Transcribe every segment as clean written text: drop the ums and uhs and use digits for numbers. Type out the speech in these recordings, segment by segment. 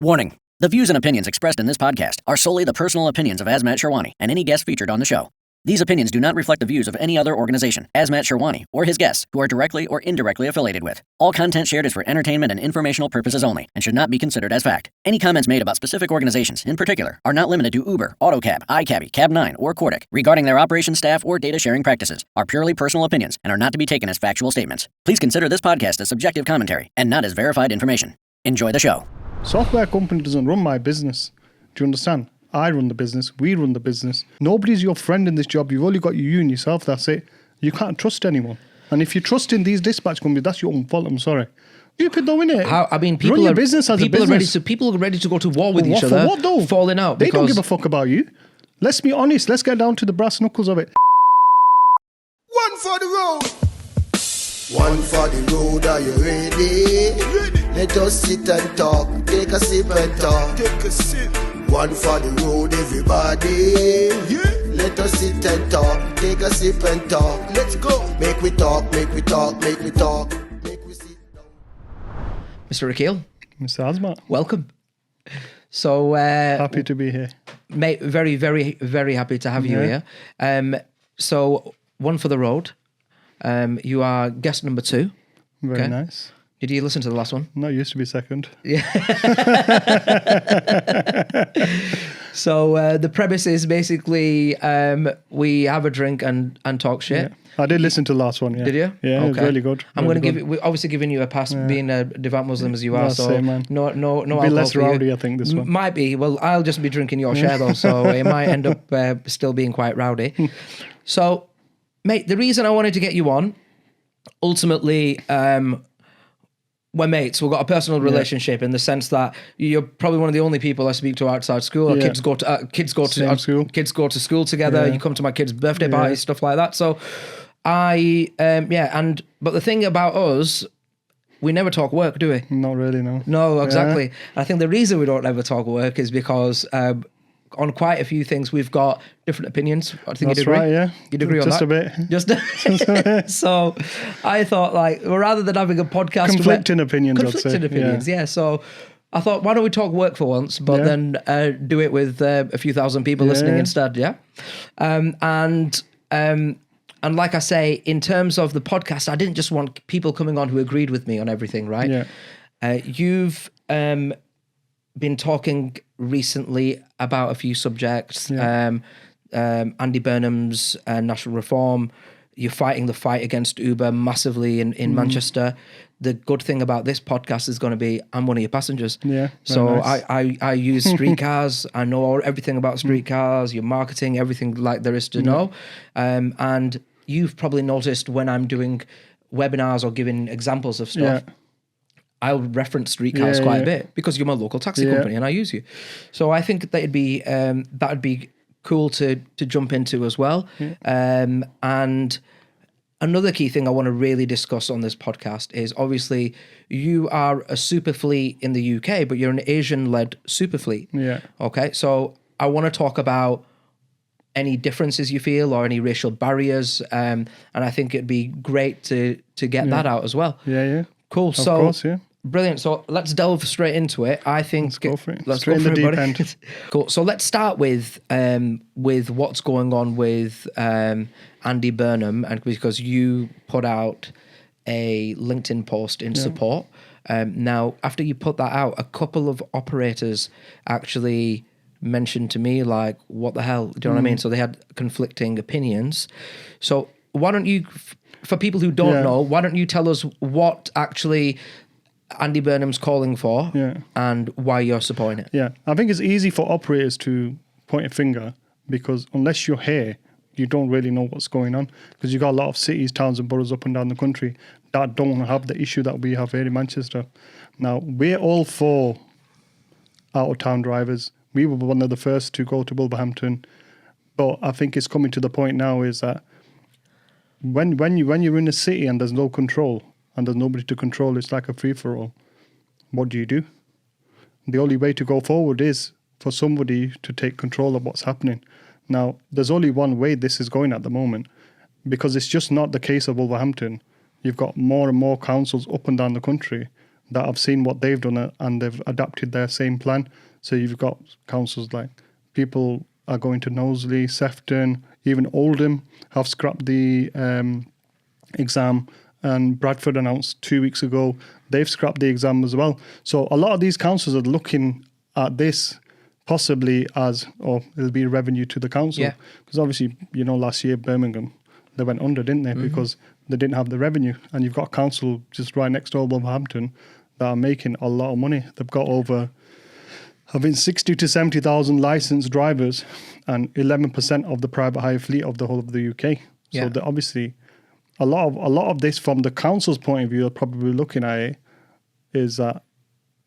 Warning. The views and opinions expressed in this podcast are solely the personal opinions of Azmat Sherwani and any guest featured on the show. These opinions do not reflect the views of any other organization, Azmat Sherwani, or his guests, who are directly or indirectly affiliated with. All content shared is for entertainment and informational purposes only and should not be considered as fact. Any comments made about specific organizations, in particular, are not limited to Uber, Autocab, iCabby, Cab9, or Cordic regarding their operations staff or data sharing practices, are purely personal opinions and are not to be taken as factual statements. Please consider this podcast as subjective commentary and not as verified information. Enjoy the show. Software company doesn't run my business. Do you understand? I run the business. We run the business. Nobody's your friend in this job. You've only got you and yourself. That's it. You can't trust anyone. And if you trust in these dispatch companies, that's your own fault. I'm sorry. Stupid though, innit? People run your are business as people a business. people are ready to go to war with each For other. what though? Falling out. They don't give a fuck about you. Let's be honest. Let's get down to the brass knuckles of it. One for the road. One for the road, are you ready? Let us sit and talk, take a sip and talk. Take a sip. One for the road, everybody. Let us sit and talk, take a sip and talk. Let's go. Make we talk, make we talk, make we talk. Make we sit down. Mr. Aqeel, Mr. Azmat, welcome. So happy to be here. Mate, very, very, very happy to have you here. So one for the road. You are guest number 2. Very nice. Did you listen to the last one? No, it used to be second. Yeah. So the premise is basically we have a drink and talk shit. Yeah. I did listen to the last one, yeah. Did you? Yeah, it was really good. I'm going to give it, we're obviously giving you a pass being a devout Muslim as you are. That's So it, man. no Be alcohol less for you. rowdy, I think, this one. Might be. Well, I'll just be drinking your share though, so it might end up still being quite rowdy. So, mate, the reason I wanted to get you on, ultimately, we're mates. We've got a personal relationship in the sense that you're probably one of the only people I speak to outside school. Our kids go to school together. Yeah. You come to my kids' birthday parties, stuff like that. So but the thing about us, we never talk work, do we? Not really, no. No, exactly. I think the reason we don't ever talk work is because on quite a few things we've got different opinions. I think That's you'd agree. right, yeah. You'd agree on Just that? Just a bit. So I thought, like, well, rather than having a podcast... Conflicting opinions, I'd say. Conflicting opinions, yeah. So I thought, why don't we talk work for once, but then do it with a few thousand people listening instead, yeah? And like I say, in terms of the podcast, I didn't just want people coming on who agreed with me on everything, right? Yeah. You've been talking recently about a few subjects. Andy Burnham's national reform. You're fighting the fight against Uber massively in Manchester. The good thing about this podcast is going to be I'm one of your passengers. Yeah. So nice. I use Street Cars. I know everything about Street Cars, your marketing, everything like there is to know. And you've probably noticed when I'm doing webinars or giving examples of stuff, I'll reference Street Cars quite a bit because you're my local taxi company and I use you. So I think that'd be cool to jump into as well. And another key thing I want to really discuss on this podcast is obviously you are a super fleet in the UK, but you're an Asian-led super fleet. Yeah. Okay, so I want to talk about any differences you feel or any racial barriers, and I think it'd be great to get that out as well. Yeah. Cool. Of So course, yeah. Brilliant. So let's delve straight into it. I think Let's go for it. Let's Straight go in for the it, deep buddy. end. Cool. So let's start with what's going on with Andy Burnham, and because you put out a LinkedIn post in support. Now, after you put that out, a couple of operators actually mentioned to me, like, what the hell? Do you know what I mean? So they had conflicting opinions. So why don't you, for people who don't know, why don't you tell us what actually Andy Burnham's calling for and why you're supporting it? Yeah, I think it's easy for operators to point a finger because unless you're here, you don't really know what's going on because you've got a lot of cities, towns and boroughs up and down the country that don't have the issue that we have here in Manchester. Now, we're all for out-of-town drivers. We were one of the first to go to Wolverhampton, but I think it's coming to the point now is that when you're in a city and there's no control and there's nobody to control, it's like a free-for-all. What do? The only way to go forward is for somebody to take control of what's happening. Now, there's only one way this is going at the moment because it's just not the case of Wolverhampton. You've got more and more councils up and down the country that have seen what they've done and they've adapted their same plan. So you've got councils like people are going to Knowsley, Sefton, even Oldham have scrapped the exam, and Bradford announced 2 weeks ago they've scrapped the exam as well. So a lot of these councils are looking at this possibly as, it'll be revenue to the council. Because obviously, last year Birmingham, they went under, didn't they? Because they didn't have the revenue. And you've got a council just right next door, Wolverhampton, that are making a lot of money. They've got over, I think, 60 to 70,000 licensed drivers and 11% of the private hire fleet of the whole of the UK. So they're obviously, a lot of this from the council's point of view, are probably looking at it, is that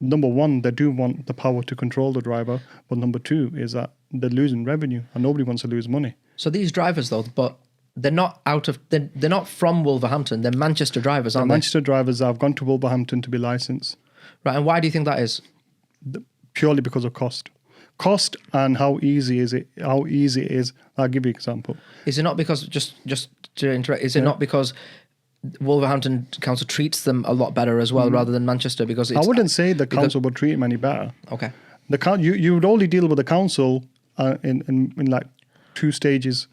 number one, they do want the power to control the driver, but number two is that they're losing revenue and nobody wants to lose money. So these drivers though, but they're not they're not from Wolverhampton, they're Manchester drivers, aren't they? Manchester drivers have gone to Wolverhampton to be licensed. Right, and why do you think that is? Purely because of cost. Cost and how easy it is. I'll give you an example. Is it not because, just to interrupt, is it not because Wolverhampton Council treats them a lot better as well, rather than Manchester? Because I wouldn't say the council would treat them any better. Okay. You would only deal with the council in like 2 stages.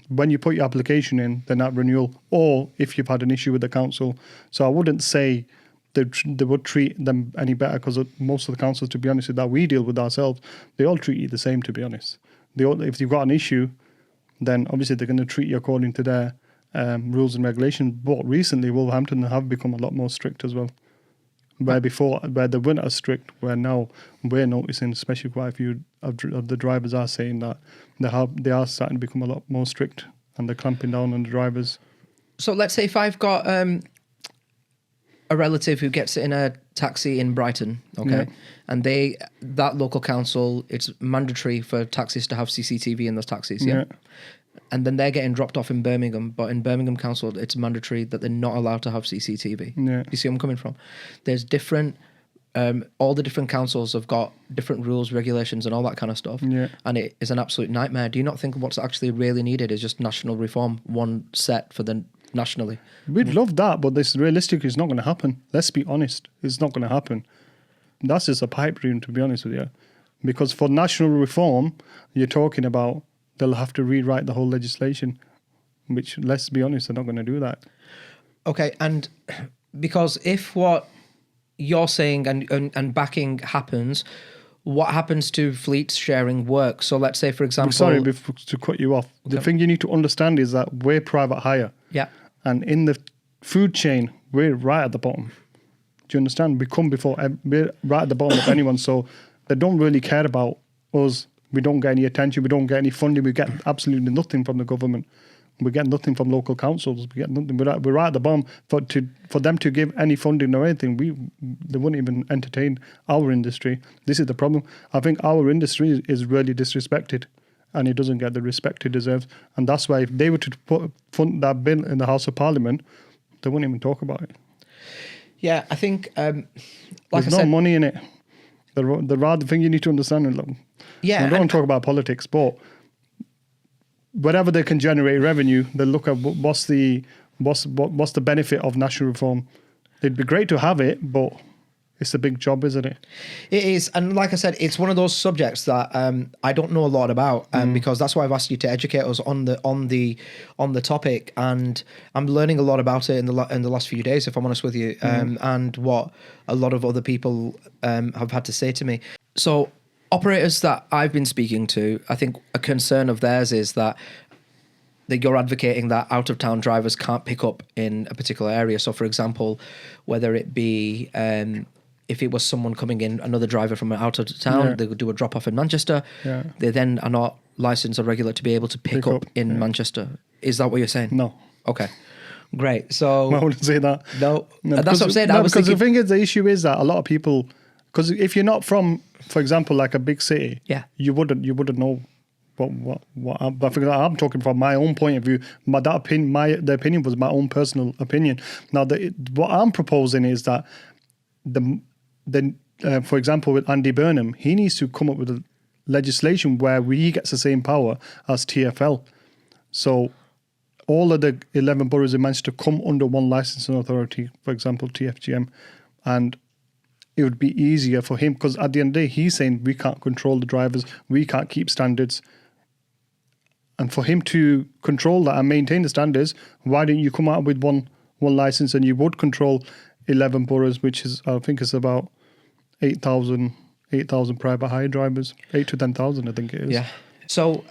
When you put your application in, then that renewal, or if you've had an issue with the council. So I wouldn't say they would treat them any better, because most of the councils, to be honest, that we deal with ourselves, they all treat you the same, to be honest. If you've got an issue, then obviously they're going to treat you according to their rules and regulations. But recently, Wolverhampton have become a lot more strict as well. Where they weren't as strict, where now we're noticing, especially quite a few of the drivers are saying that they are starting to become a lot more strict, and they're clamping down on the drivers. So let's say if I've got a relative who gets in a taxi in Brighton, and that local council, it's mandatory for taxis to have CCTV in those taxis, and then they're getting dropped off in Birmingham, but in Birmingham Council, it's mandatory that they're not allowed to have CCTV. You see where I'm coming from? There's different, all the different councils have got different rules, regulations, and all that kind of stuff, and it is an absolute nightmare. Do you not think what's actually really needed is just national reform, one set for the nationally? We'd love that, but this realistically is not going to happen. Let's be honest, it's not going to happen. That's just a pipe dream, to be honest with you, because for national reform, you're talking about they'll have to rewrite the whole legislation, which, let's be honest, they're not going to do that. Okay, and because if what you're saying and backing happens, what happens to fleet sharing work? So let's say, for example... Sorry to cut you off. Okay. The thing you need to understand is that we're private hire. And in the food chain, we're right at the bottom. Do you understand? We're right at the bottom of anyone, so they don't really care about us. We don't get any attention. We don't get any funding. We get absolutely nothing from the government. We get nothing from local councils. We get nothing. We're right at the bottom. For them to give any funding or anything, they wouldn't even entertain our industry. This is the problem. I think our industry is really disrespected, and it doesn't get the respect it deserves. And that's why if they were to fund that bill in the House of Parliament, they wouldn't even talk about it. Yeah, I think there's no money in it. The rather thing you need to understand is, I don't want to talk about politics, but whatever they can generate revenue, they look at what's the benefit of national reform. It'd be great to have it, but it's a big job, isn't it? It is, and like I said, it's one of those subjects that I don't know a lot about, because that's why I've asked you to educate us on the topic, and I'm learning a lot about it in the last few days, if I'm honest with you, and what a lot of other people have had to say to me. So, operators that I've been speaking to, I think a concern of theirs is that you're advocating that out-of-town drivers can't pick up in a particular area. So, for example, whether it be if it was someone coming in, another driver from out of town, they would do a drop-off in Manchester. They then are not licensed or regular to be able to pick up in Manchester. Is that what you're saying? No. Okay. Great. So I wouldn't say that. No, that's what I'm saying. Because the thing is, the issue is that a lot of people, because if you're not from, for example, like a big city, you wouldn't know what I'm talking from my own point of view. The opinion was my own personal opinion. Now, what I'm proposing is that for example, with Andy Burnham, he needs to come up with a legislation where he gets the same power as TfL. So all of the 11 boroughs in Manchester come under one licensing authority, for example, TFGM, and it would be easier for him, because at the end of the day, he's saying we can't control the drivers, we can't keep standards. And for him to control that and maintain the standards, why don't you come out with one license, and you would control 11 boroughs, which is, I think it's about 8,000 private hire drivers, 8 to 10,000, I think it is. Yeah. So,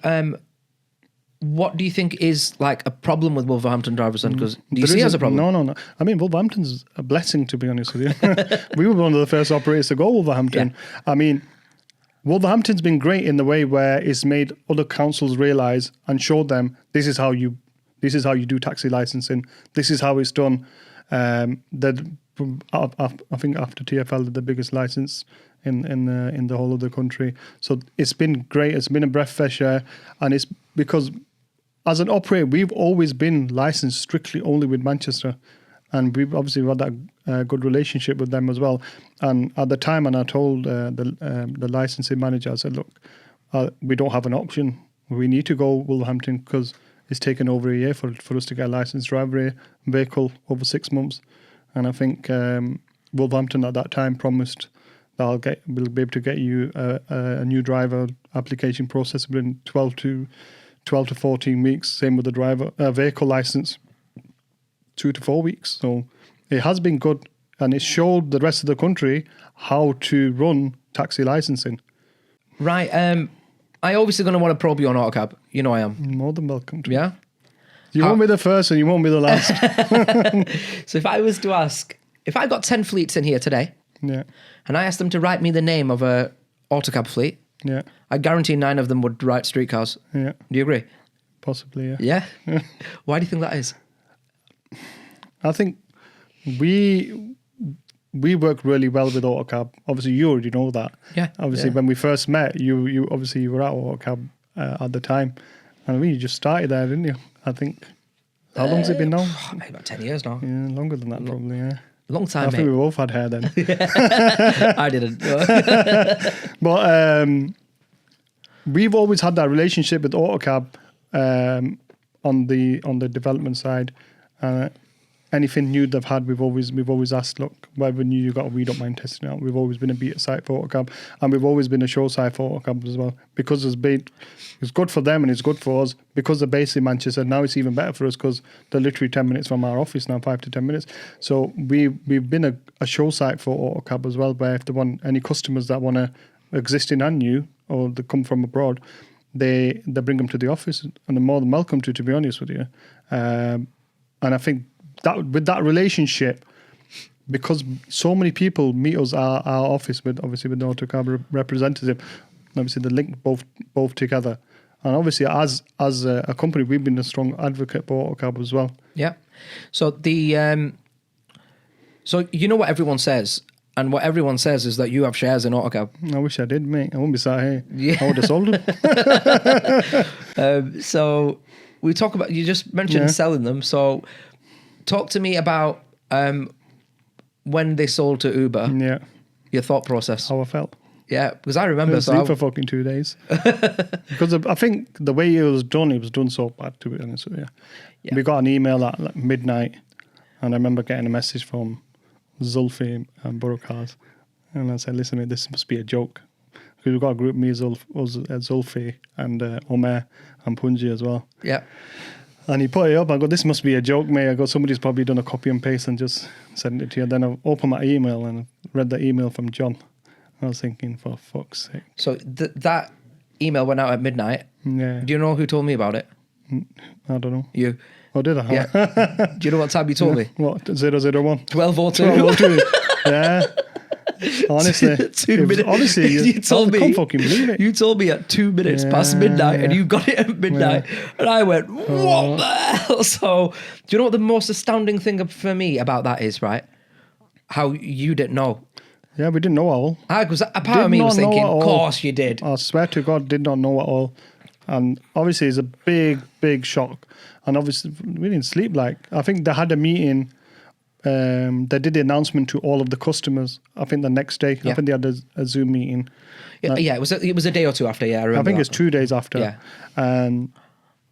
what do you think is like a problem with Wolverhampton drivers then? Because do you see it as a problem? No. I mean, Wolverhampton's a blessing, to be honest with you. We were one of the first operators to go Wolverhampton. Yeah. I mean, Wolverhampton's been great in the way where it's made other councils realise and showed them this is how you do taxi licensing. This is how it's done. I think after TfL, they're the biggest license in the whole of the country. So it's been great. It's been a breath of fresh air, and it's because as an operator, we've always been licensed strictly only with Manchester, and we've obviously had that good relationship with them as well. And at the time, and I told the licensing manager, I said, look, we don't have an option. We need to go Wolverhampton because it's taken over a year for us to get a licensed driver vehicle over 6 months. And I think Wolverhampton at that time promised that we'll be able to get you a new driver application process within 12 to 14 weeks. Same with the vehicle license, 2 to 4 weeks. So it has been good, and it showed the rest of the country how to run taxi licensing. Right. I obviously going to want to probe you on Autocab. You know I am. More than welcome to. Yeah? You won't be the first and you won't be the last. So if I was to ask, if I got 10 fleets in here today, yeah, and I asked them to write me the name of a Autocab fleet, yeah, I guarantee 9 of them would write Street Cars. Yeah. Do you agree? Possibly, yeah. Yeah? Why do you think that is? I think we work really well with Autocab. Obviously, you already know that. Yeah. Obviously, when we first met, you were at Autocab at the time, and you just started there, didn't you? I think. How long's it been now? Maybe about 10 years now. Yeah, longer than that probably. Yeah. Long time, I think we both had hair then. I didn't. But we've always had that relationship with Autocab on the development side. Anything new they've had, we've always asked, look, whatever new you got, we don't mind testing out. We've always been a beta site for Autocab, and we've always been a show site for Autocab as well, because it's good for them and it's good for us. Because they're based in Manchester, now it's even better for us because they're literally 10 minutes from our office now, 5 to 10 minutes. So we've been a show site for Autocab as well, where if they want any customers that want to existing and new, or they come from abroad, they bring them to the office, and they're more than welcome to be honest with you. And I think that with that relationship, because so many people meet us at our office with the Autocab representative, obviously they link both together. And obviously as a company, we've been a strong advocate for Autocab as well. Yeah. So so you know what everyone says, and what everyone says is that you have shares in Autocab. I wish I did, mate. I wouldn't be sat here. Yeah. I would have sold them. So we talk about, you just mentioned selling them. So talk to me about when they sold to Uber. Yeah. Your thought process. How I felt. Yeah, because I remember. I sleep for fucking 2 days. Because I think the way it was done so bad, to be honest with you. Yeah. We got an email at like midnight, and I remember getting a message from Zulfi and Borough Cars, and I said, listen, mate, this must be a joke. Because we've got a group, me, Zulfi, and Omer, and Punji as well. Yeah. And he put it up. I go, this must be a joke, mate. I go, somebody's probably done a copy and paste and just sent it to you. Then I opened my email and read the email from John. I was thinking, for fuck's sake. So that email went out at midnight. Yeah. Do you know who told me about it? I don't know. You. Oh, did I? Yeah. Do you know what time you told me? What, 001? 12:02. 12:02. Yeah. Honestly. 2 minutes. Honestly, you told me. I can't fucking believe it. You told me at 2 minutes past midnight, and you got it at midnight. Yeah. And I went, what the hell? So, do you know what the most astounding thing for me about that is, right? How you didn't know. Yeah, we didn't know all. Because a part of me was thinking, of course you did. I swear to God, did not know at all. And obviously it's a big, big shock. And obviously we didn't sleep I think they had a meeting. They did the announcement to all of the customers. I think the next day. Yeah. I think they had a Zoom meeting. Yeah, it was a day or two after. Yeah, I remember. I think it's 2 days after. Yeah. And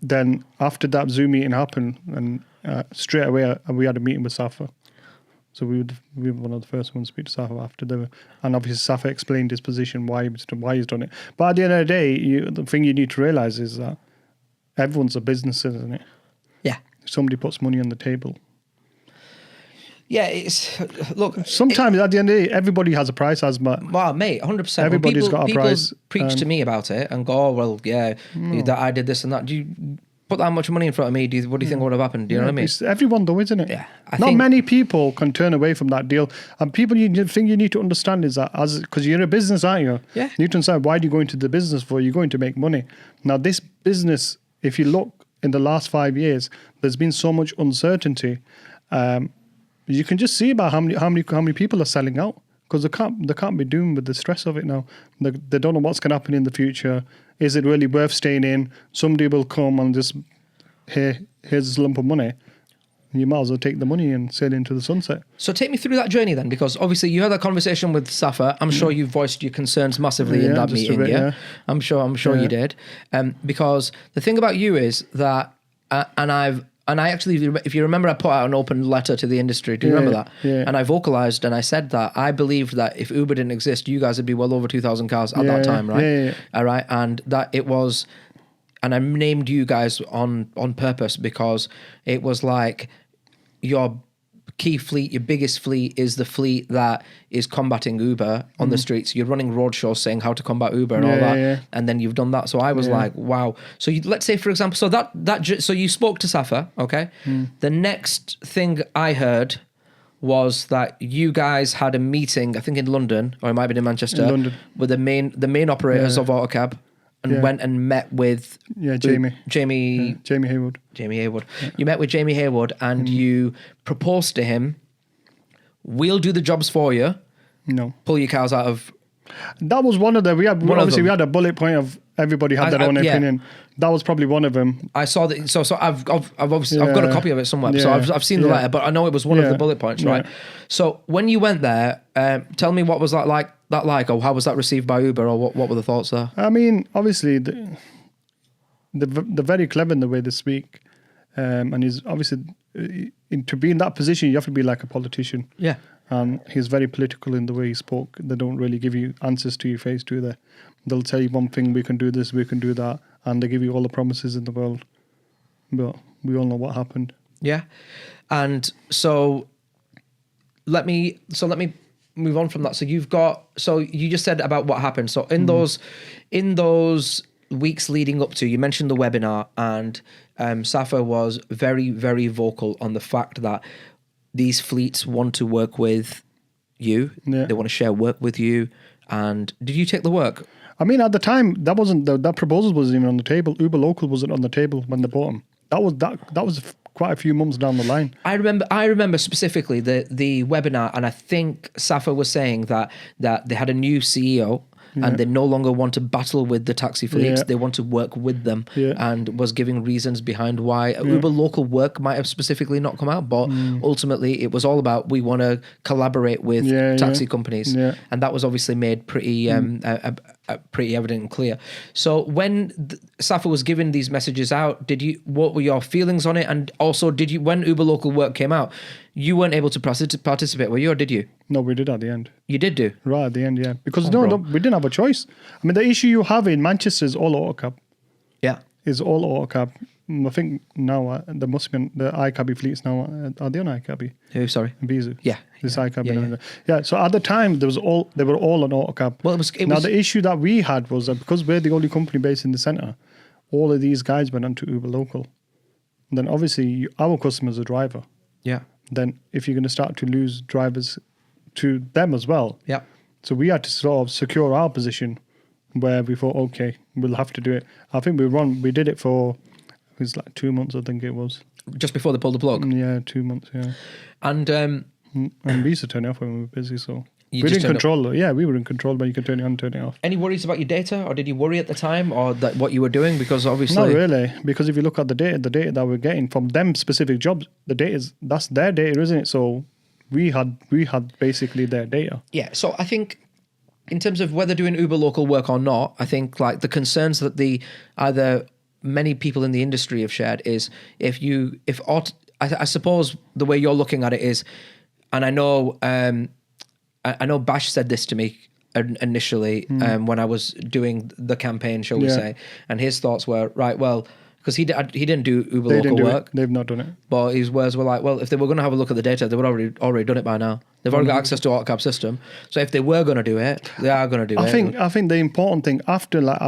then after that Zoom meeting happened, and straight away we had a meeting with Safa. So we were one of the first ones to speak to Safa after and obviously Safa explained his position, why he's done it. But at the end of the day, the thing you need to realise is that everyone's a business, isn't it? Yeah. If somebody puts money on the table. Yeah, it's look. Sometimes at the end of the day, everybody has a price, Azmat. Well, mate, 100%. Everybody's got a price. People preach to me about it and go, "Oh, well, yeah, that I did this and that." Do you put that much money in front of me? What do you think would have happened? Do you know what I mean? It's everyone though, isn't it? Yeah. Not many people can turn away from that deal. And the thing you need to understand is that because you're in a business, aren't you? Yeah. You need to understand, why do you go into the business for? You're going to make money. Now, this business, if you look in the last 5 years, there's been so much uncertainty. You can just see about how many people are selling out, because they can't be doing with the stress of it now. They don't know what's going to happen in the future. Is it really worth staying in? Somebody will come and just, here's this lump of money. You might as well take the money and sail into the sunset. So take me through that journey then, because obviously you had that conversation with Safa. I'm sure you voiced your concerns massively in that meeting. Yeah, I'm sure you did. Because the thing about you is that, and I actually, if you remember, I put out an open letter to the industry. Do you remember that? Yeah. And I vocalized and I said that I believed that if Uber didn't exist, you guys would be well over 2,000 cars at that time, right? Yeah. All right. And that it was, and I named you guys on purpose because it was like your key fleet, your biggest fleet is the fleet that is combating Uber on the streets. You're running roadshows saying how to combat Uber and all that. Yeah. And then you've done that. So I was like, wow. So let's say, for example, so you spoke to Safa, okay? The next thing I heard was that you guys had a meeting, I think in London, or it might have been in Manchester, with the main operators of Autocab, and went and met with Jamie Haywood. Yeah. You met with Jamie Haywood and you proposed to him, we'll do the jobs for you. No. Pull your cars out of... That was one of them. We had a bullet point of everybody had their own opinion. That was probably one of them. I saw that. So I've obviously I've got a copy of it somewhere. So I've seen the letter, but I know it was one of the bullet points, right? So when you went there, tell me what was that like, or how was that received by Uber, or what were the thoughts there? I mean, obviously they're very clever in the way they speak, and he's obviously to be in that position, you have to be like a politician. Yeah. And he's very political in the way he spoke. They don't really give you answers to your face, do they? They'll tell you one thing, we can do this, we can do that, and they give you all the promises in the world. But we all know what happened. Yeah. And so let me move on from that. So you just said about what happened. So in those weeks leading up to, you mentioned the webinar, and Safa was very, very vocal on the fact that these fleets want to work with you. Yeah. They want to share work with you. And did you take the work? I mean, at the time, that proposal wasn't even on the table. Uber Local wasn't on the table when they bought them. That was quite a few months down the line. I remember specifically the webinar, and I think Safa was saying that they had a new CEO. And they no longer want to battle with the taxi fleets. They want to work with them, and was giving reasons behind why Uber Local work might have specifically not come out. But ultimately, it was all about, we want to collaborate with taxi companies. And that was obviously made pretty pretty evident and clear. So when Safa was giving these messages out, what were your feelings on it? And also, when Uber Local work came out, you weren't able to participate, were you, or did you? No, we did at the end. You did do? Right at the end, yeah. Because no, we didn't have a choice. I mean, the issue you have in Manchester is all Autocab. Yeah. Is all Autocab. I think now there must have been the iCabby fleets now. Are they on iCabby? Who, sorry? Bizu. Yeah. This iCabby. Yeah, so at the time, they were all on Autocab. Well, the issue that we had was that because we're the only company based in the centre, all of these guys went onto Uber Local. And then obviously our customer's a driver. Yeah. Then if you're going to start to lose drivers to them as well. Yeah. So we had to sort of secure our position where we thought, okay, we'll have to do it. I think we did it for, it was like 2 months, I think it was. Just before they pulled the plug? Yeah, 2 months, yeah. And we used to turn it off when we were busy, so... We were in control. Yeah, we were in control, but you could turn it on and turn it off. Any worries about your data, or did you worry at the time, or that what you were doing? Because obviously... Not really, because if you look at the data that we're getting from them specific jobs, that's their data, isn't it? So we had basically their data. Yeah, so I think in terms of whether doing Uber Local work or not, I think like the concerns that either many people in the industry have shared is I suppose the way you're looking at it is, and I know Bash said this to me initially when I was doing the campaign, shall we say, and his thoughts were, right, well, because he didn't do Uber local work. They've not done it. But his words were like, well, if they were going to have a look at the data, they would already done it by now. They've already got access to Autocab system. So if they were going to do it, they are going to do it. I think the important thing after, like,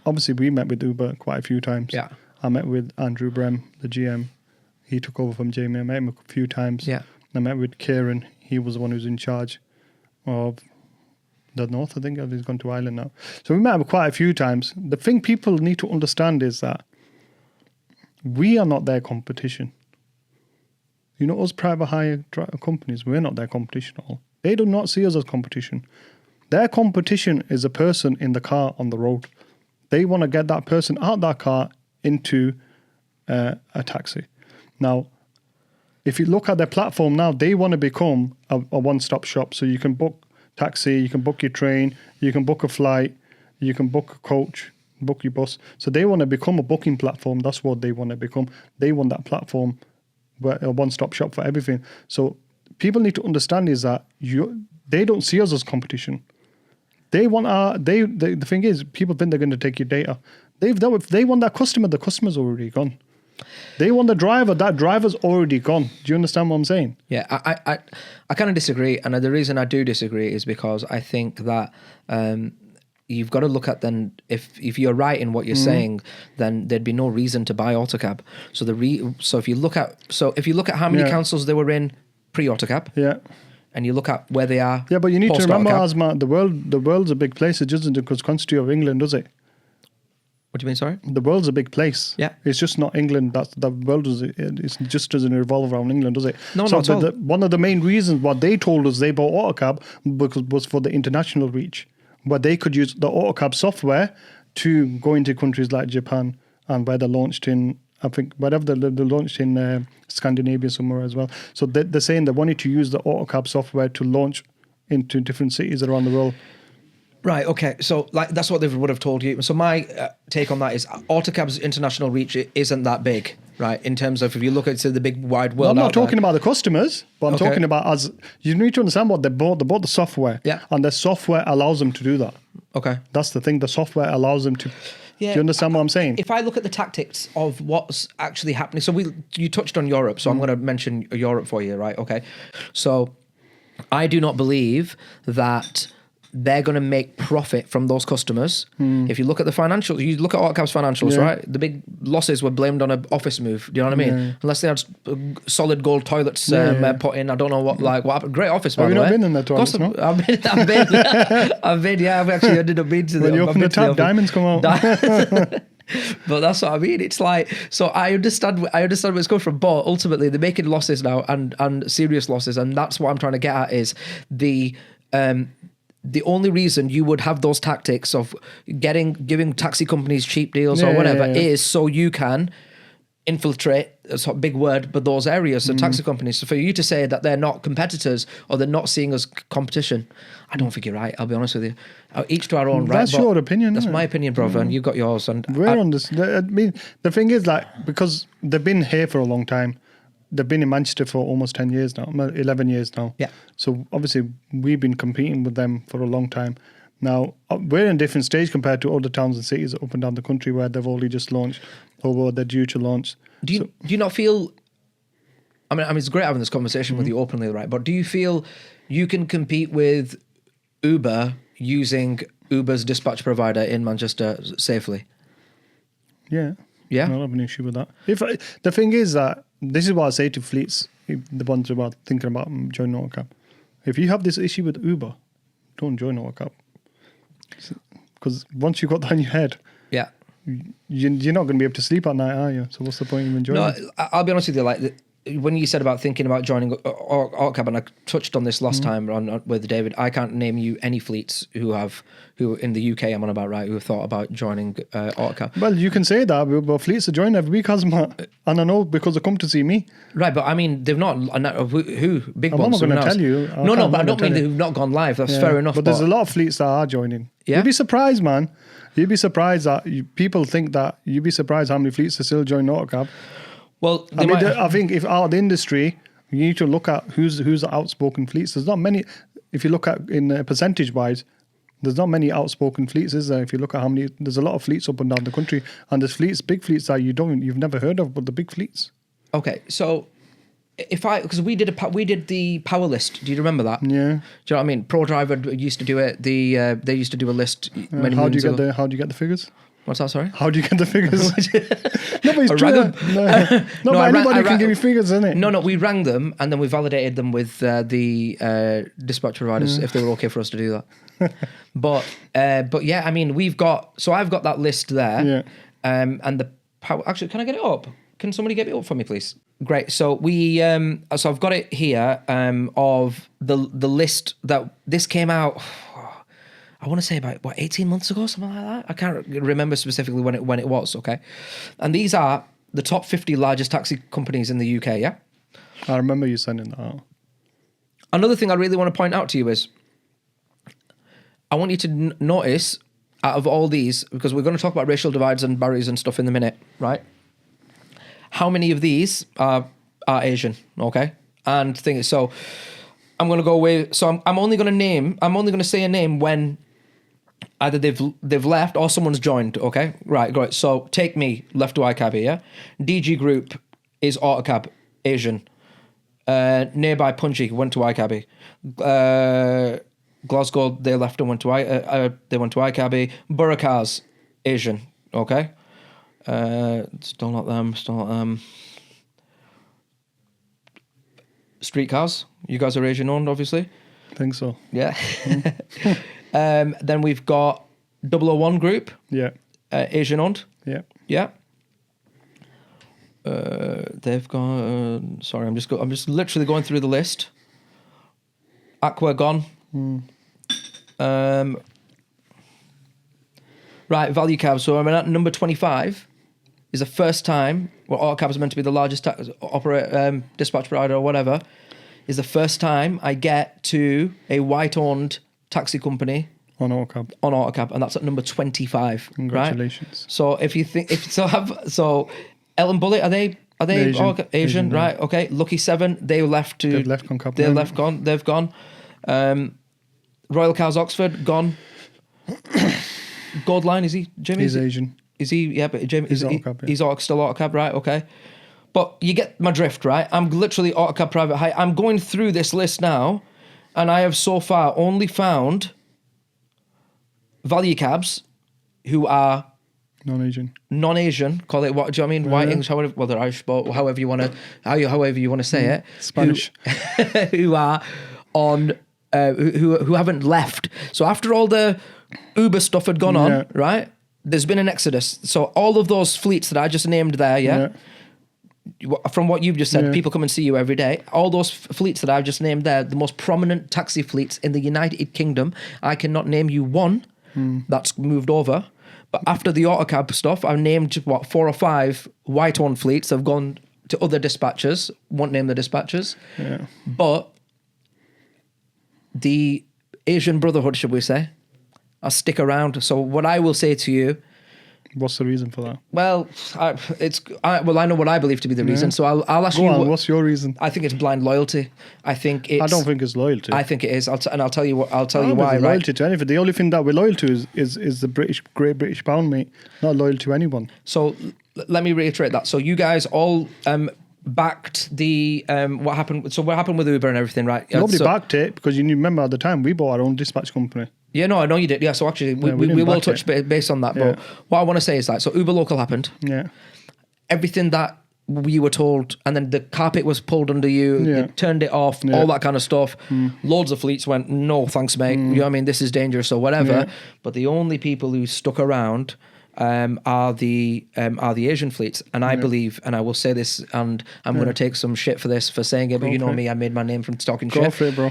obviously we met with Uber quite a few times. Yeah. I met with Andrew Burnham, the GM. He took over from Jamie. I met him a few times. Yeah. I met with Kieran. He was the one who's in charge of the North, I think. He's gone to Ireland now. So we met him quite a few times. The thing people need to understand is that we are not their competition. You know, us private hire companies, we're not their competition at all. They do not see us as competition. Their competition is a person in the car on the road. They want to get that person out of that car into a taxi. Now, if you look at their platform now, they want to become a one-stop shop. So you can book taxi, you can book your train, you can book a flight, you can book a coach, book your bus. So they want to become a booking platform. That's what they want to become. They want that platform, a one-stop shop for everything. So people need to understand is that they don't see us as competition. They want the thing is, people think they're going to take your data. If they want that customer, the customer's already gone. They want the driver, that driver's already gone. Do you understand what I'm saying? Yeah, I kind of disagree. And the reason I do disagree is because I think that you've got to look at then, if you're right in what you're saying, then there'd be no reason to buy Autocab. So if you look at how many councils they were in pre-Autocab, and you look at where they are. Yeah, but you need to remember, Azmat, the world's a big place. It doesn't constitute of England, does it? What do you mean? Sorry, the world's a big place. Yeah, it's just not England. The world just doesn't revolve around England, does it? No, not at all. One of the main reasons what they told us they bought Autocab was for the international reach, where they could use the Autocab software to go into countries like Japan and where they launched in, I think, wherever they launched in Scandinavia somewhere as well. So they're saying they wanted to use the Autocab software to launch into different cities around the world. Right, okay. So like that's what they would have told you. So my take on that is Autocab's international reach isn't that big, right? In terms of if you look at the big wide world. I'm not talking about the customers, but I'm talking about as you need to understand what they bought. They bought the software. Yeah. And the software allows them to do that. Okay. That's the thing. The software allows them to. Yeah, do you understand what I'm saying? If I look at the tactics of what's actually happening, so you touched on Europe, so I'm going to mention Europe for you, right? Okay. So I do not believe that they're going to make profit from those customers. If you look at the financials, you look at Autocab's financials, right? The big losses were blamed on an office move. Do you know what I mean? Unless they had solid gold toilets put in. I don't know what happened. Great office, by the way. Have you not been in the toilets, no? I've been, I've actually ended up being to the... When you open the tap, diamonds come out. But that's what I mean. It's like, so I understand where it's coming from, but ultimately they're making losses now and serious losses. And that's what I'm trying to get at is the only reason you would have those tactics of giving taxi companies cheap deals or whatever is so you can infiltrate, it's a big word, but those areas, the taxi companies. So for you to say that they're not competitors or they're not seeing us competition, I don't think you're right. I'll be honest with you. Each to our own, right? That's your opinion. That's my opinion, brother, and you've got yours. And we're on this. I mean, the thing is, like, because they've been here for a long time. They've been in Manchester for almost 10 years now, 11 years now. Yeah. So obviously we've been competing with them for a long time. Now, we're in a different stage compared to other towns and cities up and down the country where they've only just launched or they're due to launch. Do you not feel... I mean, it's great having this conversation with you openly, right? But do you feel you can compete with Uber using Uber's dispatch provider in Manchester safely? Yeah. Yeah? I don't have an issue with that. The thing is that this is what I say to fleets, the ones who are thinking about joining Autocab. If you have this issue with Uber, don't join Autocab. Because once you've got that in your head, you're not going to be able to sleep at night, are you? So what's the point of even joining? No, I'll be honest with you, like, when you said about thinking about joining Autocab, and I touched on this last time with David, I can't name you any fleets who in the UK I'm on about, right, who have thought about joining Autocab. Well, you can say that, but fleets are joining every week, Azmat, and I know because they come to see me. Right, but I mean, they've not, who, big I'm ones? I'm not going to tell you. No, but I don't mean they've not gone live, that's fair enough. But there's a lot of fleets that are joining. Yeah? You'd be surprised, man. You'd be surprised that people think that, you'd be surprised how many fleets are still joining Autocab. Well, I think if out of the industry, You need to look at who's the outspoken fleets. There's not many. If you look at in percentage wise, there's not many outspoken fleets, is there? If you look at how many, there's a lot of fleets up and down the country, and there's fleets, big fleets that you've never heard of, but the big fleets. Okay, so because we did the power list. Do you remember that? Yeah. Do you know what I mean? ProDriver used to do it. They used to do a list many moons ago. How do you get the figures? What's that? Sorry. How do you get the figures? No, but it's true. No, but anybody can give you figures, isn't it? No, we rang them and then we validated them with the dispatch providers if they were okay for us to do that. But yeah, I mean, I've got that list there. Yeah. And the power. Actually, can I get it up? Can somebody get it up for me, please? Great. So so I've got it here of the list that this came out. I want to say about 18 months ago, something like that. I can't remember specifically when it was. Okay, and these are the top 50 largest taxi companies in the UK. Yeah, I remember you sending that out. Another thing I really want to point out to you is, I want you to notice out of all these, because we're going to talk about racial divides and barriers and stuff in a minute, right? How many of these are Asian? Okay, and the thing is, so I'm going to go away. So I'm only going to say a name when either they've left or someone's joined. Okay, right, great. So Take Me left to iCabby. Yeah, DG Group is Autocab, Asian. Nearby Punchy went to iCabby. Glasgow, they left and went to iCabby. Borough Cars, Asian. Okay. Still not them. Street Cars, you guys are Asian owned, obviously. I think so. Yeah. Then we've got 001 Group. Yeah. Asian owned. Yeah. Yeah. They've got. Sorry, I'm just literally going through the list. Aqua gone. Right, value cab. So I'm at number 25. Is the first time, well, Autocab is meant to be the largest dispatch provider or whatever, is the first time I get to a white-owned taxi company on Autocab, and that's at number 25. Congratulations. Right? So if you think, so Ellen Bullitt, are they Asian? Right? Okay. Lucky 7, they've left. They've gone. Royal Cars Oxford gone. Goldline, is he Jimmy? He's Asian. Is he? Yeah, but Jimmy, he's Autocab. He's still Autocab, right? Okay. But you get my drift, right? I'm literally Autocab private hire. I'm going through this list now, and I have so far only found value cabs who are non-Asian. Call it what? Do you know what I mean? White English, however, well, they're Irish, but however you want to say it. Spanish. Who are on who haven't left. So after all the Uber stuff had gone on, right? There's been an exodus. So all of those fleets that I just named there, from what you've just said, people come and see you every day. All those fleets that I've just named there, the most prominent taxi fleets in the United Kingdom, I cannot name you one that's moved over. But after the Autocab stuff, I've named 4 or 5 white-owned fleets have gone to other dispatchers. Won't name the dispatchers. Yeah. But the Asian Brotherhood, should we say, I'll stick around. So what I will say to you... What's the reason for that? Well, I know what I believe to be the reason. So I'll ask you... Go on, what's your reason? I think it's blind loyalty. I don't think it's loyalty. I think it is. I'll tell you why. Right? Loyalty to anything. The only thing that we're loyal to is the Great British Pound, mate. Not loyal to anyone. So let me reiterate that. So you guys all backed the what happened. So what happened with Uber and everything, right? Nobody backed it because you remember at the time we bought our own dispatch company. Yeah, no, I know you did. Yeah, so actually, we will touch base on that. Yeah. But what I want to say is that, so Uber Local happened. Yeah. Everything that we were told, and then the carpet was pulled under you, they turned it off, all that kind of stuff. Loads of fleets went, no, thanks, mate. You know what I mean? This is dangerous or whatever. Yeah. But the only people who stuck around are the Asian fleets. And I believe, and I will say this, and I'm going to take some shit for this, for saying it, but you know me, I made my name from talking shit. Go for it, bro.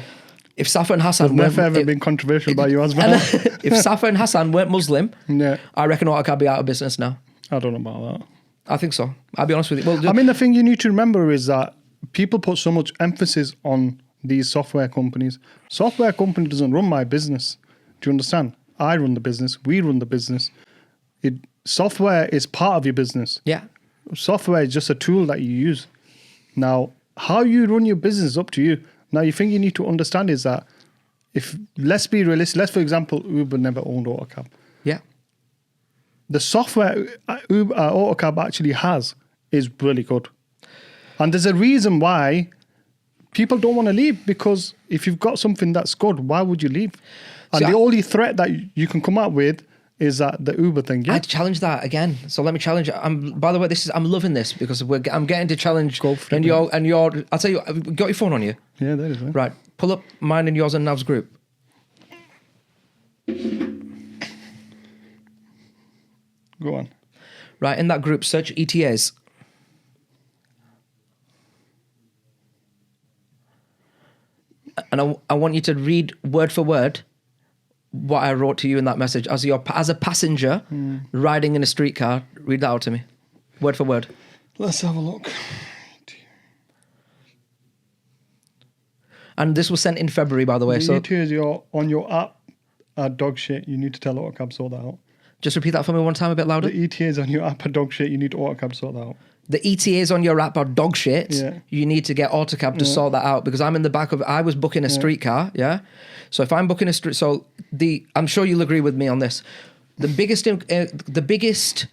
If Safa and Hassan weren't... never ever been controversial by you, Azmat. If Safa and Hassan weren't Muslim, I reckon Autocab be out of business now. I don't know about that. I think so. I'll be honest with you. Well, I mean, the thing you need to remember is that people put so much emphasis on these software companies. Software company doesn't run my business. Do you understand? I run the business. We run the business. Software is part of your business. Yeah. Software is just a tool that you use. Now, how you run your business is up to you. Now, you think you need to understand is that let's be realistic. Let's, for example, Uber never owned Autocab. Yeah. The software Autocab actually has is really good. And there's a reason why people don't want to leave, because if you've got something that's good, why would you leave? And the only threat that you can come up with is that the Uber thing. Yeah? I'd challenge that again. So let me challenge it. By the way, I'm loving this because I'm getting to challenge. Go for and it, your. I'll tell you, have you got your phone on you? Yeah, there is. Right. Pull up mine and yours and Nav's group. Go on. Right, in that group, search ETAs. And I want you to read word for word what I wrote to you in that message as a passenger riding in a streetcar. Read that out to me, word for word. Let's have a look. And this was sent in February, by the way. The ETAs on your app are dog shit. You need to tell Autocab sort that out. Just repeat that for me one time, a bit louder. The ETAs on your app are dog shit. You need Autocab sort that out. The ETAs on your app are dog shit. Yeah. You need to get Autocab to sort that out, because I'm in the back of. I was booking a streetcar. Yeah. So if I'm booking I'm sure you'll agree with me on this. The biggest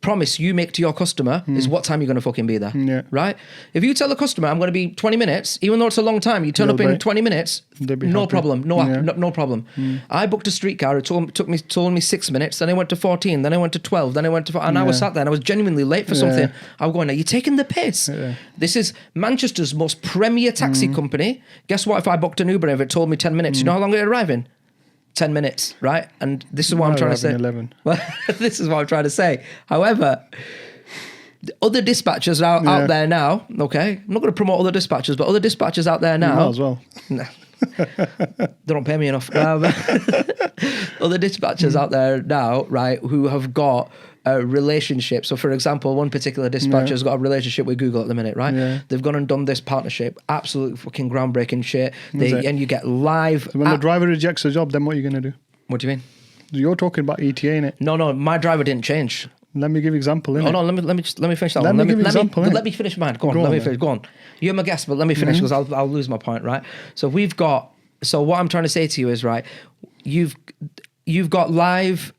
promise you make to your customer is what time you're going to fucking be there. Yeah. Right? If you tell the customer I'm going to be 20 minutes, even though it's a long time, you turn up in 20 minutes, no happy. problem. No problem. I booked a streetcar. It told me 6 minutes. Then I went to 14. Then I went to 12. Then I went to... And I was sat there and I was genuinely late for something. I was going, are you taking the piss? Yeah. This is Manchester's most premier taxi company. Guess what? If I booked an Uber, if it told me 10 minutes, you know how long it arrive in? 10 minutes, right? And this is what I'm trying to say. 11. Well, this is what I'm trying to say. However, the other dispatchers are out there now, okay? I'm not going to promote other dispatchers, but other dispatchers out there now. You might as well. No. They don't pay me enough. Other dispatchers out there now, right, who have got a relationship. So, for example, one particular dispatcher's got a relationship with Google at the minute, right? Yeah. They've gone and done this partnership. Absolute fucking groundbreaking shit. And you get live... So when the driver rejects a job, then what are you going to do? What do you mean? You're talking about ETA, innit? No, my driver didn't change. Let me give you an example, innit? Oh, no, let me finish that let one. Me give you an example, let me finish mine. Go on, let me finish. Go on. You're my guest, but let me finish because I'll lose my point, right? So what I'm trying to say to you is, right, you've got live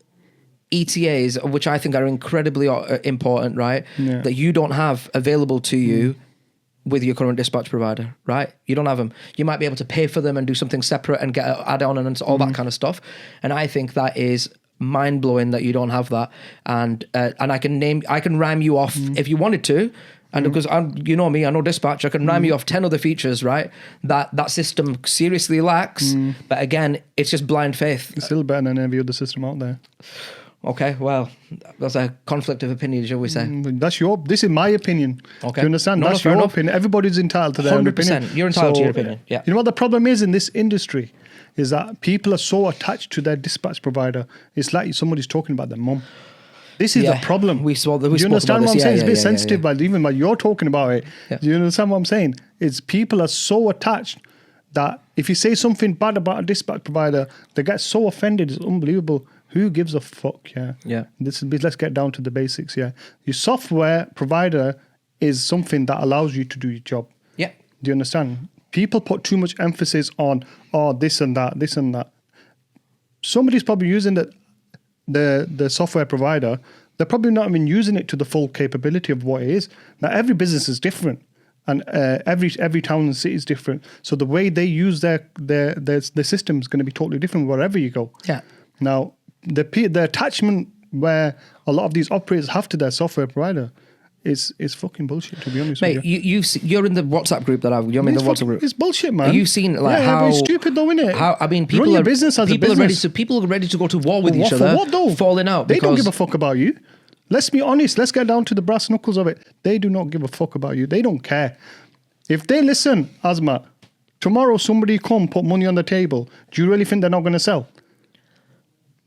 ETAs, which I think are incredibly important, right? Yeah. That you don't have available to you with your current dispatch provider, right? You don't have them. You might be able to pay for them and do something separate and get an add-on and all that kind of stuff. And I think that is mind-blowing that you don't have that. And I can rhyme you off if you wanted to. And because you know me, I know dispatch, I can rhyme you off 10 other features, right? That system seriously lacks. But again, it's just blind faith. It's still better than every other system out there. Okay, well, that's a conflict of opinion, shall we say? This is my opinion. Okay. Do you understand? That's your opinion. Everybody's entitled to their own opinion. 100%. You're entitled to your opinion. Yeah. You know what the problem is in this industry? Is that people are so attached to their dispatch provider. It's like somebody's talking about their mum. This is the problem. Do you understand what I'm saying? It's a bit sensitive, but even when you're talking about it, do you understand what I'm saying? It's people are so attached that if you say something bad about a dispatch provider, they get so offended. It's unbelievable. Who gives a fuck? Yeah. Let's get down to the basics. Yeah. Your software provider is something that allows you to do your job. Yeah. Do you understand? People put too much emphasis on this and that. Somebody's probably using the software provider. They're probably not even using it to the full capability of what it is. Now every business is different, and every town and city is different. So the way they use their system is going to be totally different wherever you go. Yeah. Now the attachment where a lot of these operators have to their software provider is fucking bullshit, to be honest with you. You're in the WhatsApp group that you're in the WhatsApp group. It's bullshit, man. Are you seen how it's stupid though, isn't it? People run your business as a business. People are ready to go to war with each other. For what though? Falling out. They don't give a fuck about you. Let's be honest. Let's get down to the brass knuckles of it. They do not give a fuck about you. They don't care. If they listen, Azmat, tomorrow somebody come put money on the table. Do you really think they're not going to sell?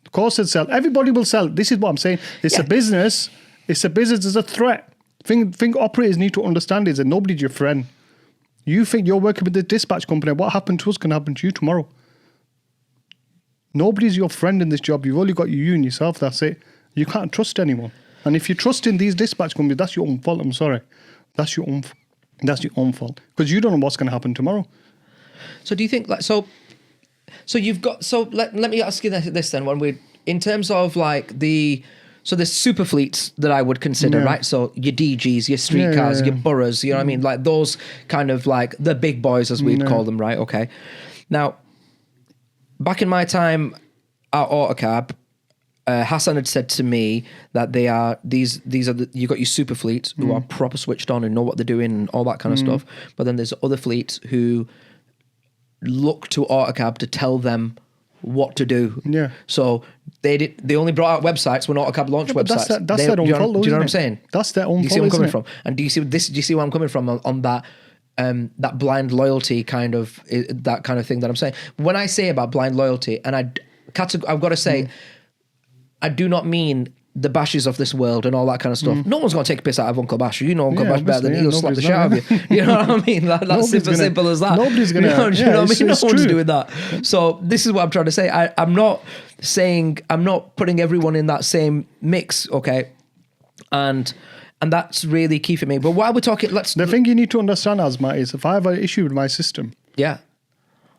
Of course they'll sell. Everybody will sell. This is what I'm saying. It's a business. It's a business. It's a threat. Thing operators need to understand is that nobody's your friend. You think you're working with the dispatch company. What happened to us can happen to you tomorrow. Nobody's your friend in this job. You've only got you and yourself. That's it. You can't trust anyone. And if you trust in these dispatch companies, that's your own fault. I'm sorry. That's your own That's your own fault because you don't know what's going to happen tomorrow. So do you think so you've got let me ask you this then, when we in terms of like there's super fleets that I would consider, right? So your DGs, your street cars, your boroughs, you know what I mean? Like those kind of like the big boys as we'd call them, right? Okay. Now, back in my time at Autocab, Hassan had said to me that they are these are you got your super fleets who are proper switched on and know what they're doing and all that kind of stuff. But then there's other fleets who look to Autocab to tell them what to do. Yeah. So they only brought out websites when Autocab launched websites. That's their own fault. Do you know what I'm saying? That's their own fault. Do you see where I'm coming from? And do you see where I'm coming from on that? That blind loyalty kind of that kind of thing that I'm saying. When I say about blind loyalty, and I've got to say, I do not mean the Bashes of this world and all that kind of stuff. No one's going to take a piss out of Uncle Bash. You know Uncle Bash better than he'll slap the shit out of you. You know what I mean? That's simple as that. Nobody's going to. You know what I mean? No one's doing that. So this is what I'm trying to say. I'm not putting everyone in that same mix, okay? And that's really key for me. But while we're talking, the thing you need to understand, Azmat, is if I have an issue with my system,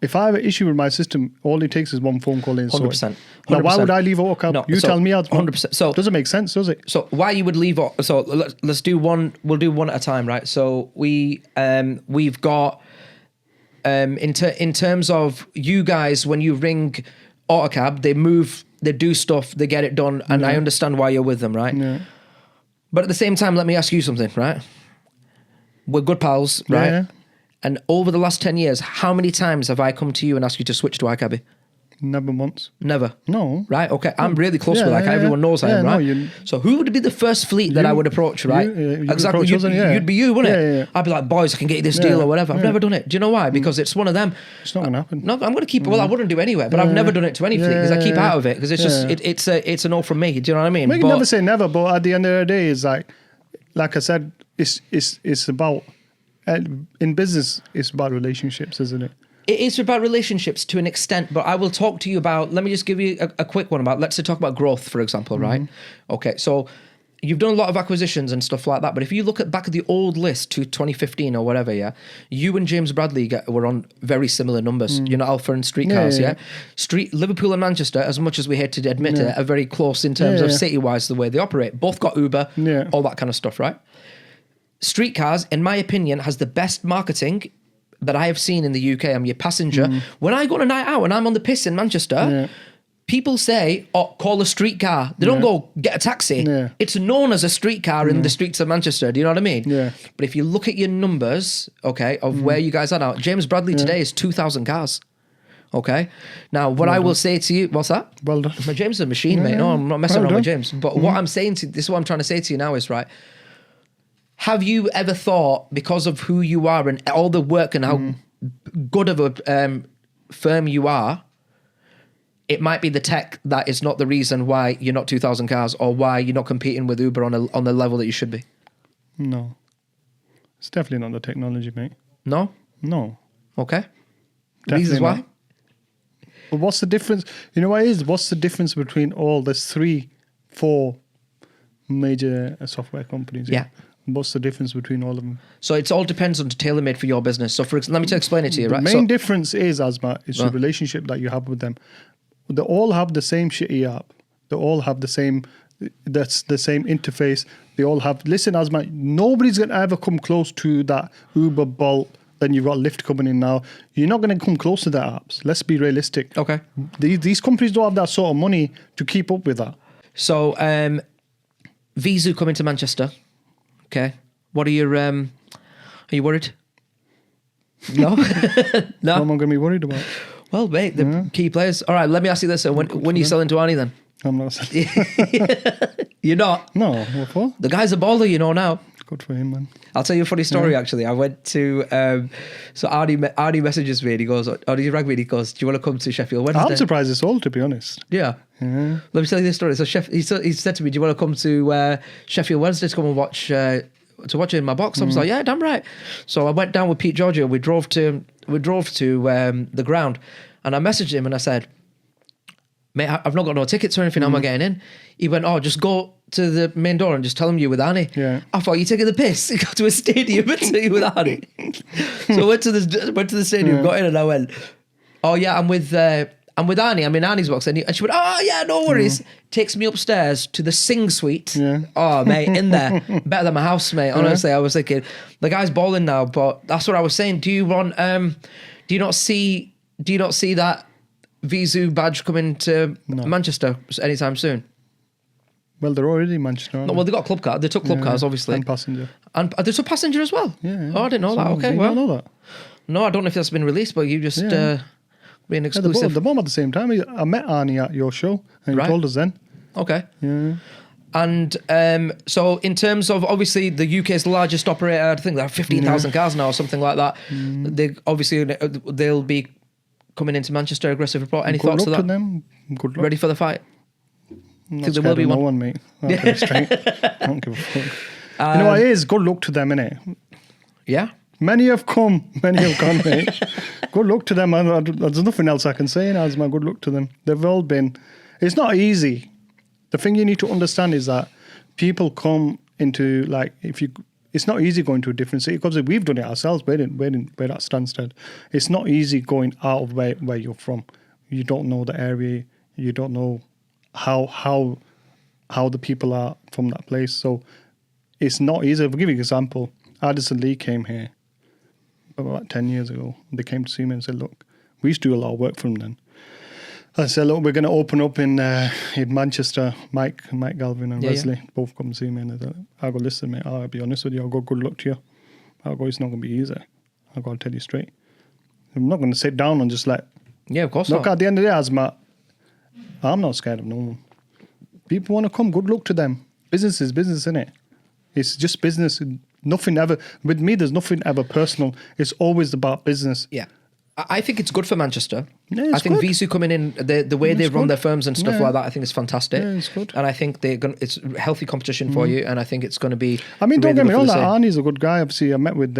if I have an issue with my system, all it takes is one phone call in. 100%. Now, why would I leave Autocab? No, tell me, Azmat. 100%. So doesn't make sense, does it? So why you would leave? So let's do one. We'll do one at a time, right? So we've got in terms of you guys, when you ring Autocab, they move, they do stuff, they get it done, and I understand why you're with them, right? Yeah. But at the same time, let me ask you something, right? We're good pals, right? Yeah. And over the last 10 years, how many times have I come to you and asked you to switch to iCabby? Never once. Never? No. Right, okay. I'm really close with iCabby. Everyone knows I am, right? So who would be the first fleet that I would approach, right? Exactly. You'd be you, wouldn't it? Yeah. I'd be like, boys, I can get you this deal or whatever. I've never done it. Do you know why? Because it's one of them. It's not going to happen. No, I'm going to keep it. Well, I wouldn't do it anyway, but I've never done it to any fleet because I keep out of it because it's just, it's a no from me. Do you know what I mean? We can never say never, but at the end of the day, it's like I said, it's about, in business, it's about relationships, isn't it? It is about relationships to an extent, but I will talk to you about, let me just give you a quick one about, let's say talk about growth, for example, right? Okay, so you've done a lot of acquisitions and stuff like that, but if you look back at the old list to 2015 or whatever, you and James Bradley were on very similar numbers, you know, Alpha and Street Cars, Liverpool and Manchester, as much as we hate to admit it, are very close in terms of city-wise, the way they operate. Both got Uber, all that kind of stuff, right? Street Cars, in my opinion, has the best marketing that I have seen in the UK. I'm your passenger. When I go on a night out and I'm on the piss in Manchester, people say, call a street car. They don't go, get a taxi. It's known as a street car in the streets of Manchester. Do you know what I mean? But if you look at your numbers, okay, of where you guys are now, James Bradley today is 2,000 cars. Okay. Now, what I will say to you, what's that? Well done. James is a machine, mate. No, I'm not messing around with James. But what I'm saying to this is what I'm trying to say to you now is, right, have you ever thought, because of who you are and all the work and how good of a firm you are, it might be the tech that is not the reason why you're not 2,000 cars or why you're not competing with Uber on the level that you should be? No. It's definitely not the technology, mate. No? No. Okay. Definitely Reasons why? not. But what's the difference? You know what it is? What's the difference between there's 3-4 major software companies? Yeah. What's the difference between all of them? So it all depends on tailor-made for your business. So let me explain it to you, right? The main difference is, Azmat, it's the relationship that you have with them. They all have the same shitty app. They all have the same interface. They all have, listen, Azmat, nobody's going to ever come close to that Uber, Bolt. Then you've got Lyft coming in now. You're not going to come close to their apps. Let's be realistic. Okay. These companies don't have that sort of money to keep up with that. So, Vizu coming to Manchester. Okay. What are your, are you worried? No? No? What am I going to be worried about? Well, mate, the key players. All right, let me ask you this. So when are you selling to Arnie then? I'm not selling. You're not? No, what for? The guy's a baller, you know, now. Good for him, man. I'll tell you a funny story, actually. I went to, so Arnie messages me and he goes, he rang me and he goes, do you want to come to Sheffield Wednesday? I'm surprised it's all, to be honest. Yeah. Let me tell you this story. So he said to me, do you want to come to Sheffield Wednesday to come and watch it in my box? I was like, yeah, damn right. So I went down with Pete Giorgio. We drove to the ground and I messaged him and I said, mate, I've not got no tickets or anything. How am I getting in? He went, oh, just go to the main door and just tell them you're with Annie. Yeah. I thought, you're taking the piss. You go to a stadium and say you're with Annie. So I went to the stadium, got in, and I went, oh yeah, I'm with Annie. I'm in Annie's box. And she went, oh yeah, no worries. Takes me upstairs to the sing suite. Yeah. Oh mate, in there, better than my house, mate. Honestly, I was thinking, the guy's balling now. But that's what I was saying. Do you not see that Vizu badge coming to Manchester anytime soon? Well, they're already in Manchester. No, well, they got club car. They took club cars, obviously, and passenger. And they took passenger as well. Yeah. Oh, I didn't know that. Okay, did well, you know that? no, I don't know if that's been released, but you just being exclusive. They're both at the same time. I met Arnie at your show, and he told us then. Okay. Yeah. And so in terms of, obviously, the UK's largest operator, I think there are 15,000 cars now or something like that. They'll be coming into Manchester. Aggressive report. Any thoughts to that? Good luck to them. Good luck. Ready for the fight? I'm not Think there will be no one? one, mate. I'll get it straight. I don't give a fuck. You know what it is? Good luck to them, innit? Yeah. Many have come, many have gone, mate. Good luck to them. There's nothing else I can say in Azmat. Good luck to them. They've all been... It's not easy. The thing you need to understand is that people come into, like, it's not easy going to a different city, because we've done it ourselves. We're at Stansted. It's not easy going out of where you're from. You don't know the area. You don't know how the people are from that place. So it's not easy. I'll give you an example. Addison Lee came here about 10 years ago. They came to see me and said, look, we used to do a lot of work for them then. I said, look, we're going to open up in Manchester. Mike Galvin and Wesley both come and see me. And I go, listen, mate, I'll be honest with you. I'll go, good luck to you. I'll go, it's not going to be easy. I'll go, I'll tell you straight. I'm not going to sit down and just let... Yeah, of course Look, not. at the end of the day, Azmat, I'm not scared of no one. People want to come, good luck to them. Business is business, innit? It's just business. Nothing ever... With me, there's nothing ever personal. It's always about business. Yeah. I think it's good for Manchester. Yeah, it's I think good. Visu coming in, the way they run their firms and stuff like that, I think it's fantastic. Yeah, it's good. And I think it's healthy competition for you, and I think it's going to be... I mean, don't get me wrong, like, Arnie's a good guy. Obviously, I met with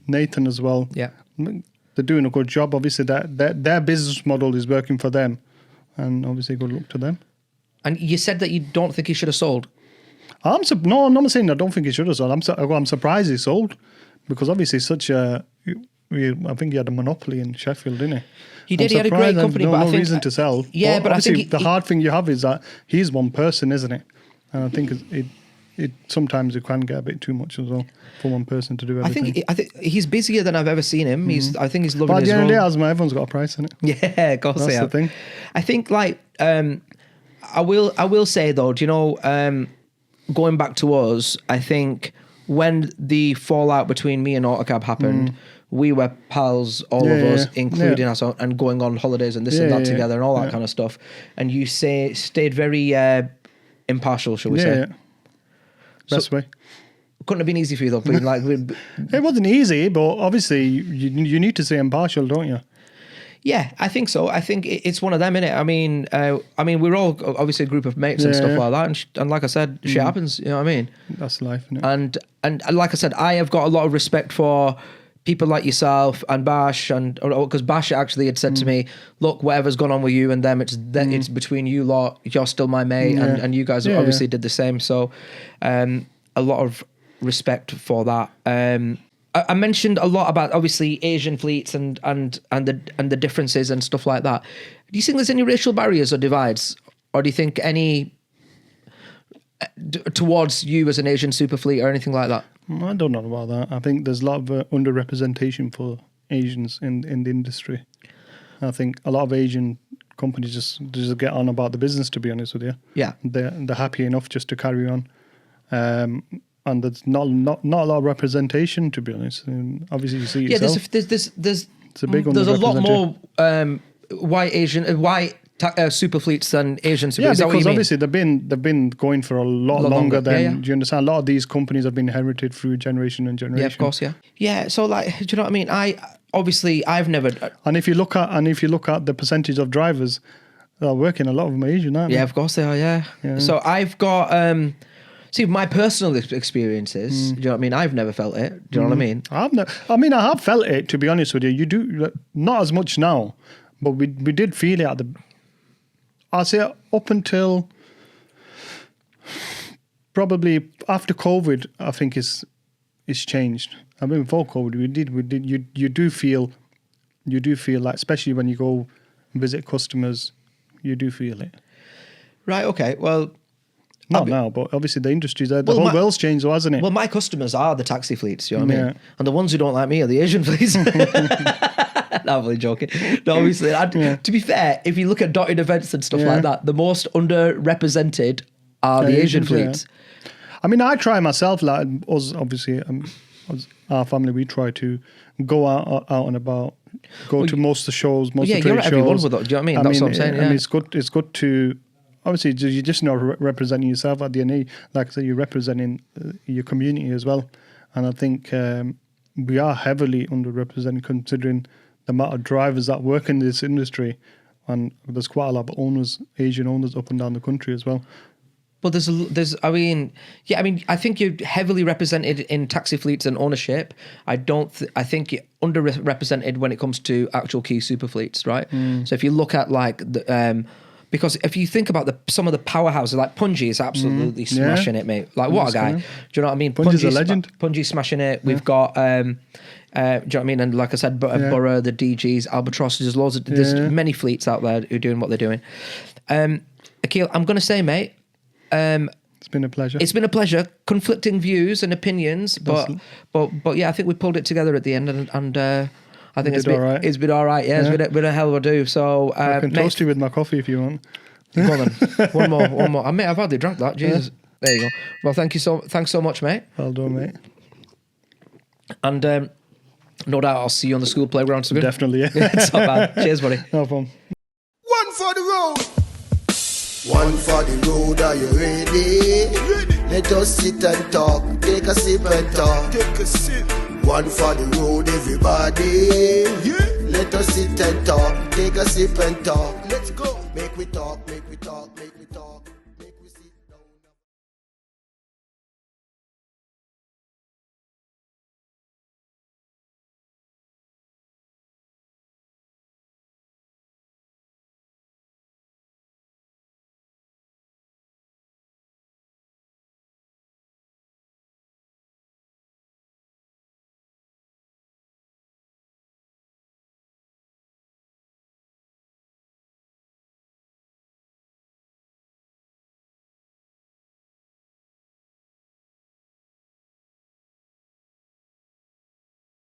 Nathan as well. Yeah. They're doing a good job. Obviously, their business model is working for them. And obviously, good luck to them. And you said that you don't think he should have sold. I'm not saying I don't think he should have sold. I'm surprised he sold. Because obviously, I think he had a monopoly in Sheffield, didn't he? He did. He had a great company, but I think... reason to sell. Yeah, but I think... the hard thing you have is that he's one person, isn't it? And I think it sometimes it can get a bit too much as well for one person to do everything. I think he's busier than I've ever seen him. I think he's loving his role. But at the end of the day, everyone's got a price in it. Yeah, of course That's they the have. thing. I think, like, I will say though, do you know, going back to us, I think when the fallout between me and Autocab happened, we were pals, all of us, including us, and going on holidays and this and that together and all that kind of stuff. And you stayed very impartial, shall we say? Yeah. Best way. Couldn't have been easy for you though. Being like, it wasn't easy, but obviously you need to stay impartial, don't you? Yeah, I think so. I think it's one of them, innit? I mean, we're all obviously a group of mates and stuff like that, and like I said, shit happens. You know what I mean? That's life, innit? And like I said, I have got a lot of respect for people like yourself and Bash, and because Bash actually had said to me, "Look, whatever's gone on with you and them, it's between you lot. You're still my mate, and you guys obviously did the same." So, a lot of respect for that. I mentioned a lot about obviously Asian fleets and the differences and stuff like that. Do you think there's any racial barriers or divides, or do you think any towards you as an Asian super fleet or anything like that? I don't know about that. I think there's a lot of underrepresentation for Asians in the industry. I think a lot of Asian companies just get on about the business, to be honest with you. Yeah, they're happy enough just to carry on. And there's not a lot of representation, to be honest. And obviously, you see yourself. There's a lot more white super fleets than Asian super fleets. Yeah, because obviously they've been going for a lot longer than. Do you understand? A lot of these companies have been inherited through generation and generation. Yeah, of course. Yeah. So like, do you know what I mean? I've never. And if you look at the percentage of drivers that are working, a lot of them are Asian, aren't they? Yeah, of course they are. Yeah. So I've got. See, my personal experiences, do you know what I mean? I've never felt it. Do you know what I mean? I have felt it, to be honest with you. You do, not as much now, but we did feel it I'll say up until probably after COVID, I think it's changed. I mean, before COVID, we did. You do feel like, especially when you go visit customers, you do feel it. Right. Okay. Well, not now, but obviously the industry's there. The whole world's changed, though, hasn't it? Well, my customers are the taxi fleets. You know what I mean? And the ones who don't like me are the Asian fleets. No, I'm only joking. No, obviously, to be fair, if you look at dotted events and stuff like that, the most underrepresented are the Asian fleets. Yeah. I mean, I try myself, like us, obviously, our family, we try to go out and about, to most of the shows, most of the trade shows. Yeah, you're everyone with it. Do you know what I mean? That's what I'm saying. I mean, it's good to, obviously, you're just not representing yourself at the end. Like I said, you're representing your community as well. And I think we are heavily underrepresented considering the amount of drivers that work in this industry. And there's quite a lot of owners, Asian owners up and down the country as well. But I think you're heavily represented in taxi fleets and ownership. I think you're underrepresented when it comes to actual key super fleets, right? So if you look at because if you think about some of the powerhouses, like Punji is absolutely smashing it, mate. Like, what a guy. Do you know what I mean? Punji's a legend. Punji's smashing it. We've got, do you know what I mean? And like I said, Borough, the DGs, Albatross, there's many fleets out there who are doing what they're doing. Aqeel, I'm going to say, mate, it's been a pleasure. It's been a pleasure. Conflicting views and opinions, but yeah, I think we pulled it together at the end, and I think it's been all right. It's been all right. Yeah, it's been a hell of a do. So I can toast you with my coffee if you want. Go on then. One more. Mate, I've hardly drank that. Jesus. Yeah. There you go. Well, thanks so much, mate. Well done, mate. And no doubt I'll see you on the school playground soon. Definitely. Yeah. It's not bad. Cheers, buddy. No problem. One for the road. One for the road, are you ready? Let us sit and talk, take a sip and talk. Take a sip. One for the road, everybody. Let us sit and talk, take a sip and talk. Let's go. Make we talk, make we talk, make we talk.